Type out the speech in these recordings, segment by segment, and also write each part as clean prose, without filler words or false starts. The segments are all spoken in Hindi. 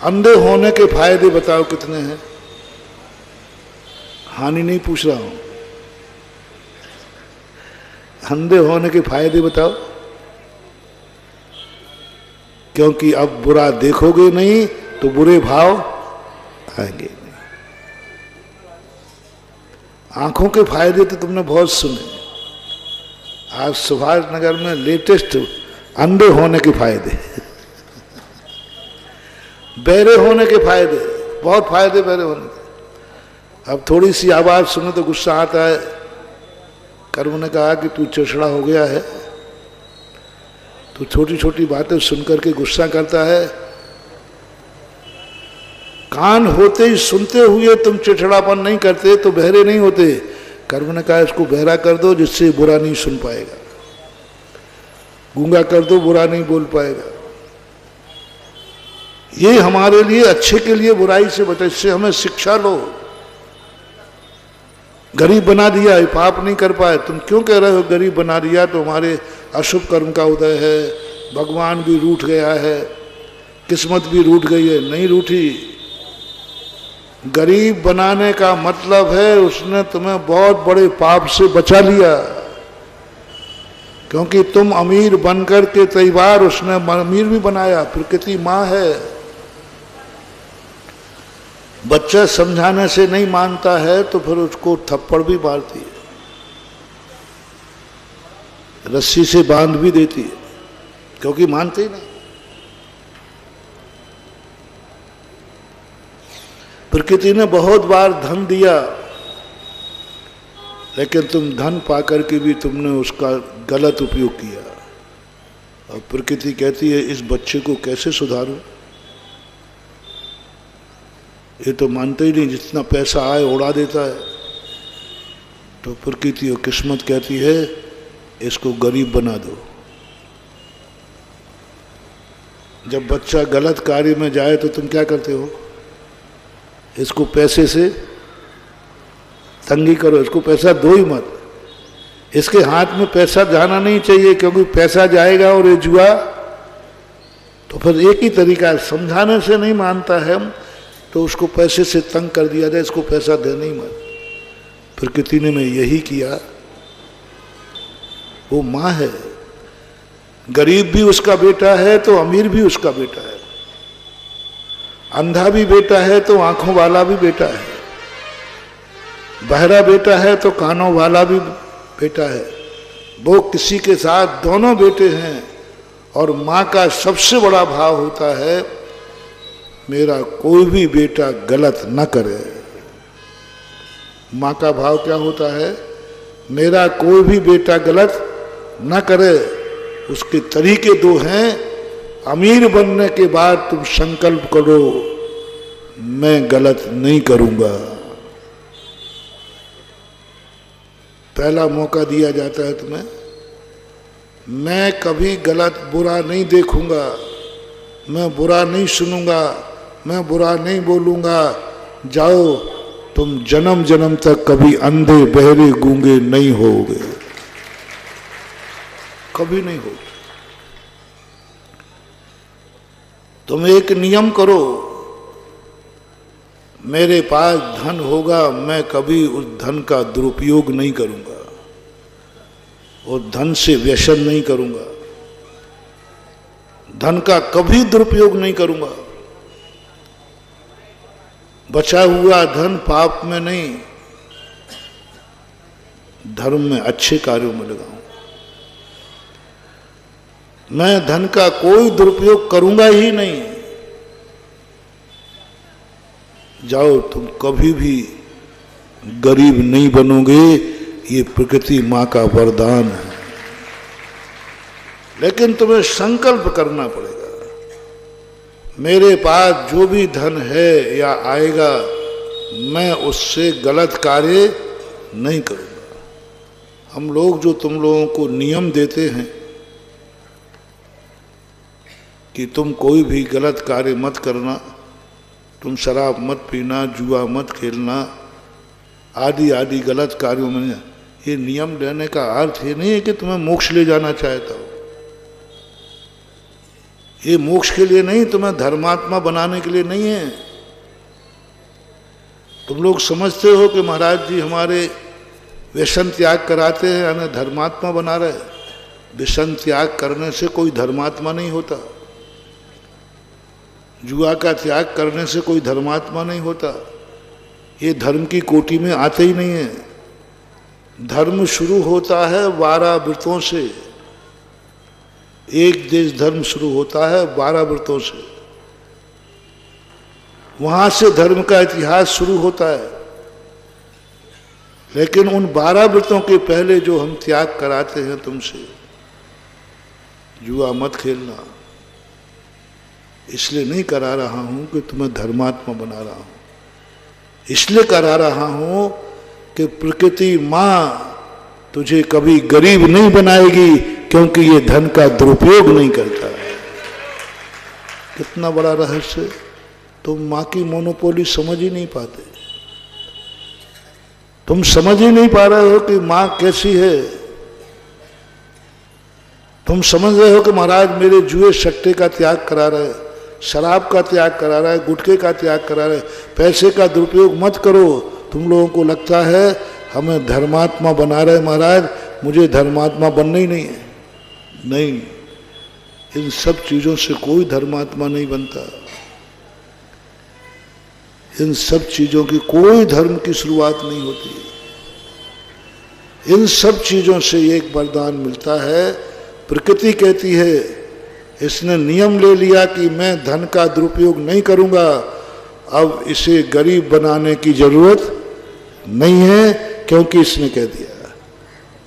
अंधे होने के फायदे बताओ कितने हैं? हानि नहीं पूछ रहा हूं, अंधे होने के फायदे बताओ। क्योंकि अब बुरा देखोगे नहीं तो बुरे भाव आएंगे नहीं। आंखों के फायदे तो तुमने बहुत सुने। आज सुभाष नगर में लेटेस्ट अंधे होने के फायदे, बहरे होने के फायदे, बहुत फायदे बहरे होने के। अब थोड़ी सी आवाज सुनो तो गुस्सा आता है। कर्म ने कहा कि तू चिड़चिड़ा हो गया है, तो छोटी छोटी बातें सुनकर के गुस्सा करता है। कान होते ही सुनते हुए तुम चिड़चिड़ापन नहीं करते तो बहरे नहीं होते। कर्म ने कहा इसको बहरा कर दो जिससे बुरा नहीं सुन पाएगा, गूंगा कर दो बुरा नहीं बोल पाएगा। ये हमारे लिए अच्छे के लिए बुराई से बचे, इससे हमें शिक्षा लो। गरीब बना दिया है, पाप नहीं कर पाए, तुम क्यों कह रहे हो गरीब बना दिया तो हमारे अशुभ कर्म का उदय है, भगवान भी रूठ गया है, किस्मत भी रूठ गई है? नहीं रूठी। गरीब बनाने का मतलब है उसने तुम्हें बहुत बड़े पाप से बचा लिया। क्योंकि तुम अमीर बनकर के कई बार उसने अमीर भी बनाया। प्रकृति माँ है, बच्चा समझाने से नहीं मानता है तो फिर उसको थप्पड़ भी मारती है, रस्सी से बांध भी देती है, क्योंकि मानते ही नहीं। प्रकृति ने बहुत बार धन दिया, लेकिन तुम धन पाकर के भी तुमने उसका गलत उपयोग किया। और प्रकृति कहती है इस बच्चे को कैसे सुधारूं? ये तो मानते ही नहीं, जितना पैसा आए उड़ा देता है। तो प्रकृति और किस्मत कहती है इसको गरीब बना दो। जब बच्चा गलत कार्य में जाए तो तुम क्या करते हो? इसको पैसे से तंगी करो, इसको पैसा दो ही मत। इसके हाथ में पैसा जाना नहीं चाहिए, क्योंकि पैसा जाएगा और ये जुआ। तो फिर एक ही तरीका है, समझाने से नहीं मानता है तो उसको पैसे से तंग कर दिया जाए, इसको पैसा देना ही मत। प्रकृति ने मैं यही किया। वो माँ है, गरीब भी उसका बेटा है तो अमीर भी उसका बेटा है, अंधा भी बेटा है तो आंखों वाला भी बेटा है, बहरा बेटा है तो कानों वाला भी बेटा है। वो किसी के साथ दोनों बेटे हैं। और माँ का सबसे बड़ा भाव होता है मेरा कोई भी बेटा गलत न करे। माँ का भाव क्या होता है? मेरा कोई भी बेटा गलत न करे। उसके तरीके दो हैं। अमीर बनने के बाद तुम संकल्प करो मैं गलत नहीं करूंगा। पहला मौका दिया जाता है तुम्हें, मैं कभी गलत बुरा नहीं देखूंगा, मैं बुरा नहीं सुनूंगा, मैं बुरा नहीं बोलूंगा। जाओ तुम जन्म जन्म तक कभी अंधे बहरे गूंगे नहीं होगे, कभी नहीं हो। तुम एक नियम करो, मेरे पास धन होगा मैं कभी उस धन का दुरुपयोग नहीं करूंगा, और धन से व्यसन नहीं करूंगा, धन का कभी दुरुपयोग नहीं करूंगा। बचा हुआ धन पाप में नहीं, धर्म में अच्छे कार्यों में लगाऊं। मैं धन का कोई दुरुपयोग करूंगा ही नहीं। जाओ तुम कभी भी गरीब नहीं बनोगे, ये प्रकृति माँ का वरदान है। लेकिन तुम्हें संकल्प करना पड़ेगा, मेरे पास जो भी धन है या आएगा मैं उससे गलत कार्य नहीं करूंगा। हम लोग जो तुम लोगों को नियम देते हैं कि तुम कोई भी गलत कार्य मत करना, तुम शराब मत पीना, जुआ मत खेलना, आदि आदि गलत कार्यों में, ये नियम लेने का अर्थ ये नहीं है कि तुम्हें मोक्ष ले जाना चाहता हो। ये मोक्ष के लिए नहीं, तुम्हें धर्मात्मा बनाने के लिए नहीं है। तुम लोग समझते हो कि महाराज जी हमारे व्यसन त्याग कराते हैं यानी धर्मात्मा बना रहे। व्यसन त्याग करने से कोई धर्मात्मा नहीं होता, जुआ का त्याग करने से कोई धर्मात्मा नहीं होता। ये धर्म की कोटि में आते ही नहीं है। धर्म शुरू होता है 12 व्रतों से। एक देश धर्म शुरू होता है 12 व्रतों से, वहां से धर्म का इतिहास शुरू होता है। लेकिन उन 12 व्रतों के पहले जो हम त्याग कराते हैं तुमसे, जुआ मत खेलना, इसलिए नहीं करा रहा हूं कि तुम्हें धर्मात्मा बना रहा हूं, इसलिए करा रहा हूं कि प्रकृति मां तुझे कभी गरीब नहीं बनाएगी, क्योंकि ये धन का दुरुपयोग नहीं करता। कितना बड़ा रहस्य। तुम मां की मोनोपोली समझ ही नहीं पाते। तुम समझ ही नहीं पा रहे हो कि मां कैसी है। तुम समझ रहे हो कि महाराज मेरे जुए सट्टे का त्याग करा रहे, शराब का त्याग करा रहा है, गुटखे का त्याग करा रहा है, पैसे का दुरुपयोग मत करो। तुम लोगों को लगता है हमें धर्मात्मा बना रहे महाराज, मुझे धर्मात्मा बनना ही नहीं है। नहीं, इन सब चीजों से कोई धर्मात्मा नहीं बनता। इन सब चीजों की कोई धर्म की शुरुआत नहीं होती। इन सब चीजों से एक वरदान मिलता है। प्रकृति कहती है, इसने नियम ले लिया कि मैं धन का दुरुपयोग नहीं करूंगा, अब इसे गरीब बनाने की जरूरत नहीं है, क्योंकि इसने कह दिया।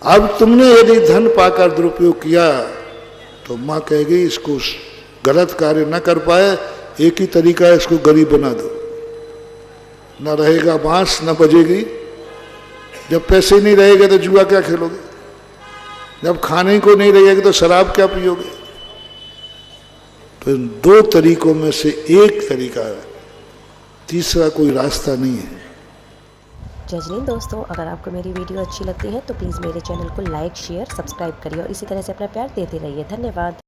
अब तुमने यदि धन पाकर दुरुपयोग किया तो मां कहेगी इसको गलत कार्य न कर पाए, एक ही तरीका है, इसको गरीब बना दो। न रहेगा बांस न बजेगी। जब पैसे नहीं रहेंगे तो जुआ क्या खेलोगे? जब खाने को नहीं रहेगा तो शराब क्या पियोगे? तो इन 2 तरीकों में से एक तरीका है, तीसरा कोई रास्ता नहीं है। जजनीन दोस्तों, अगर आपको मेरी वीडियो अच्छी लगती है तो प्लीज़ मेरे चैनल को लाइक, शेयर, सब्सक्राइब करिए और इसी तरह से अपना प्यार देते रहिए। धन्यवाद।